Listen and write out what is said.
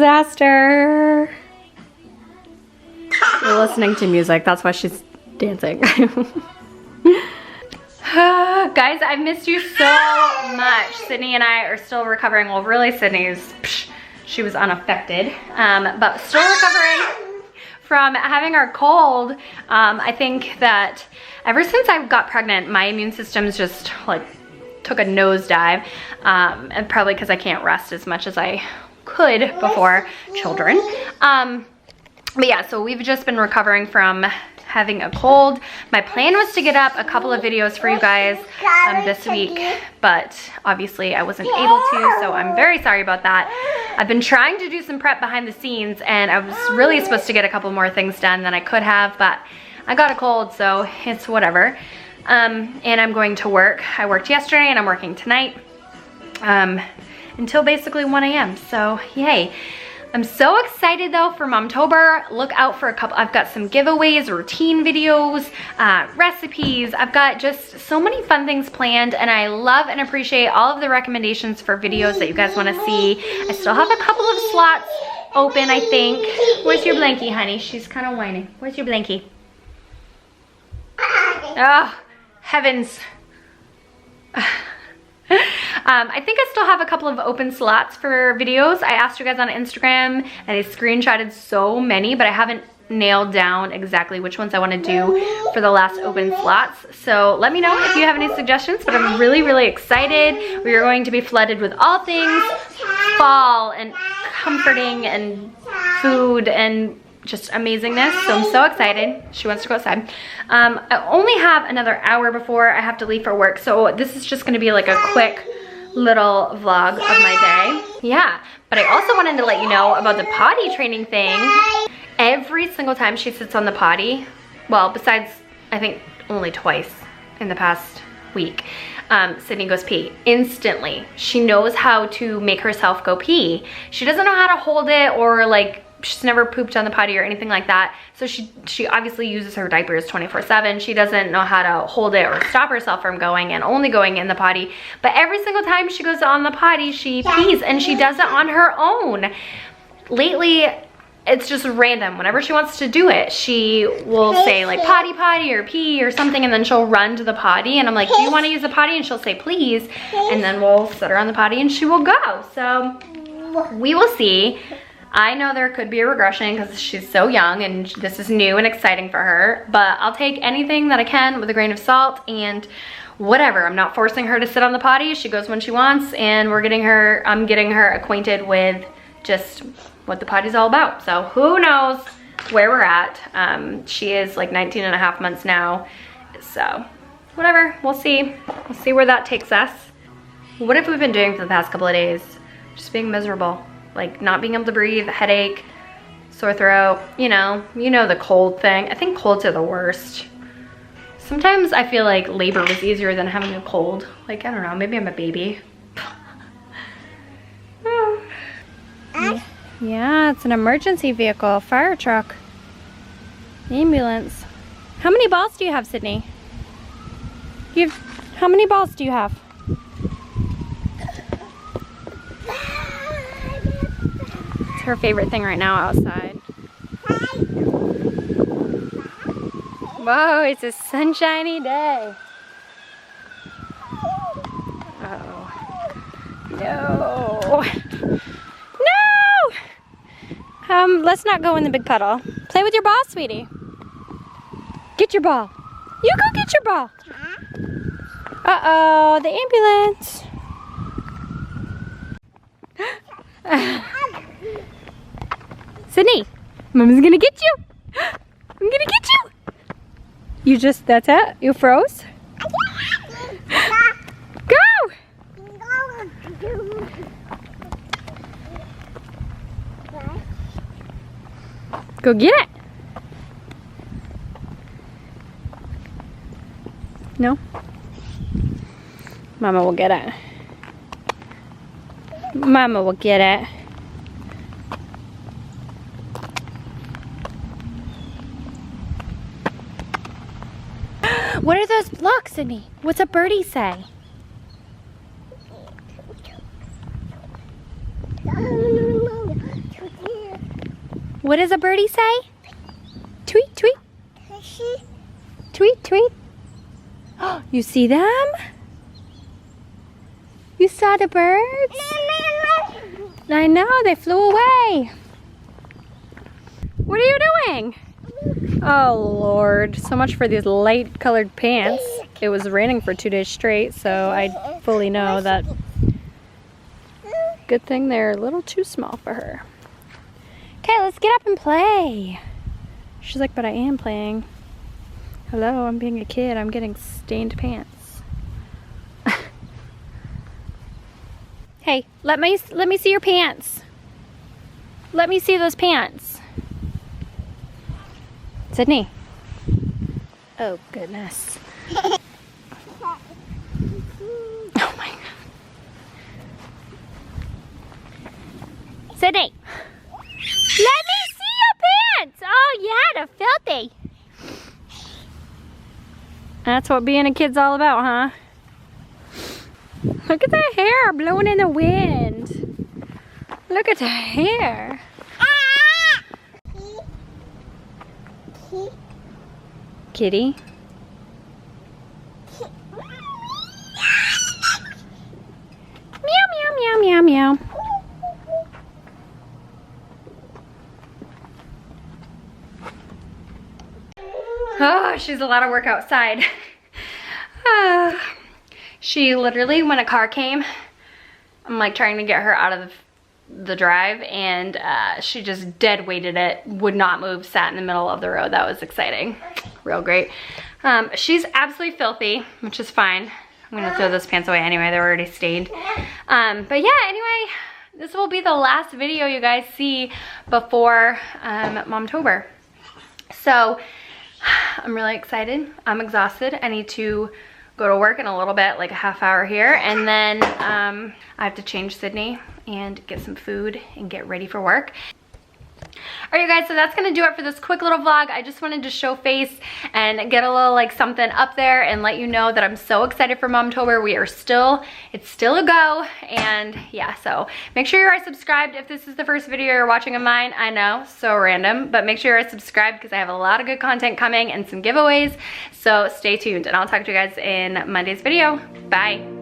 disaster. We're listening to music, that's why she's dancing. Guys, I've missed you so much. Sydney and I are still recovering. Well, really Sydney's, she was unaffected, but still recovering from having our cold. I think that ever since I got pregnant, my immune system's just like took a nosedive, and probably because I can't rest as much as I could before children. But yeah, so we've just been recovering from having a cold. My plan was to get up a couple of videos for you guys this week, but obviously I wasn't able to, so I'm very sorry about that. I've been trying to do some prep behind the scenes, and I was really supposed to get a couple more things done than I could have, but I got a cold, so it's whatever. And I'm going to work. I worked yesterday and I'm working tonight until basically 1 a.m. So yay. I'm so excited though for Momtober. Look out for a couple, I've got some giveaways, routine videos, recipes. I've got just so many fun things planned, and I love and appreciate all of the recommendations for videos that you guys want to see. I still have a couple of slots open, I think. Where's your blankie, honey? She's kind of whining. Where's your blankie? Oh, heavens. I think I still have a couple of open slots for videos. I asked you guys on Instagram and I screenshotted so many, but I haven't nailed down exactly which ones I want to do for the last open slots. So let me know if you have any suggestions, but I'm really, really excited. We are going to be flooded with all things fall and comforting and food and just amazingness. So I'm so excited. She wants to go outside. I only have another hour before I have to leave for work, so this is just going to be like a quick little vlog of my day. Yeah, but I also wanted to let you know about the potty training thing. Every single time she sits on the potty, well, besides I think only twice in the past week, Sydney goes pee instantly. She knows how to make herself go pee. She doesn't know how to hold it, or like, she's never pooped on the potty or anything like that. So she obviously uses her diapers 24/7. She doesn't know how to hold it or stop herself from going and only going in the potty. But every single time she goes on the potty, she pees, and she does it on her own. Lately, it's just random. Whenever she wants to do it, she will say like potty potty or pee or something, and then she'll run to the potty, and I'm like, do you want to use the potty? And she'll say please, and then we'll set her on the potty and she will go. So we will see. I know there could be a regression because she's so young and this is new and exciting for her, but I'll take anything that I can with a grain of salt and whatever. I'm not forcing her to sit on the potty. She goes when she wants, and I'm getting her acquainted with just what the potty's all about. So who knows where we're at. She is like 19 and a half months now, so whatever, we'll see. We'll see where that takes us. What have we been doing for the past couple of days? Just being miserable. Like not being able to breathe, headache, sore throat, you know the cold thing. I think colds are the worst. Sometimes I feel like labor was easier than having a cold. Like, I don't know, maybe I'm a baby. Yeah, it's an emergency vehicle, fire truck, ambulance. How many balls do you have, Sydney? How many balls do you have? Her favorite thing right now outside. Whoa, it's a sunshiny day. Uh-oh. No. No! Let's not go in the big puddle. Play with your ball, sweetie. Get your ball. You go get your ball. Uh-oh, the ambulance. Sydney, Mom's gonna get you. I'm gonna get you. You just, that's it? You froze? Go! Go get it. No? Mama will get it. Mama will get it. What are those blocks, Sydney? What's a birdie say? What does a birdie say? Tweet, tweet. Tweet, tweet. Oh, you see them? You saw the birds? I know, they flew away. What are you doing? Oh Lord, so much for these light colored pants. It was raining for 2 days straight, so I fully know that. Good thing they're a little too small for her. Okay, let's get up and play. She's like, but I am playing. Hello, I'm being a kid. I'm getting stained pants. Hey, let me see your pants. Let me see those pants. Sydney. Oh goodness. Oh my God. Sydney. Let me see your pants. Oh yeah, they're filthy. That's what being a kid's all about, huh? Look at the hair blowing in the wind. Look at the hair. Kitty? Meow, meow, meow, meow, meow. Oh, she's a lot of work outside. She literally, when a car came, I'm like trying to get her out of the drive, and she just dead weighted it, would not move, sat in the middle of the road. That was exciting. Real great. She's absolutely filthy, which is fine. I'm gonna throw those pants away anyway, they're already stained. But yeah, anyway, this will be the last video you guys see before Momtober. So I'm really excited. I'm exhausted. I need to go to work in a little bit, like a half hour here, and then I have to change Sydney and get some food and get ready for work. All right, you guys, so that's gonna do it for this quick little vlog. I just wanted to show face and get a little like something up there and let you know that I'm so excited for Momtober. It's still a go, and yeah, so make sure you are subscribed if this is the first video you're watching of mine. I know, so random, but make sure you're subscribed because I have a lot of good content coming and some giveaways, so stay tuned, and I'll talk to you guys in Monday's video. Bye.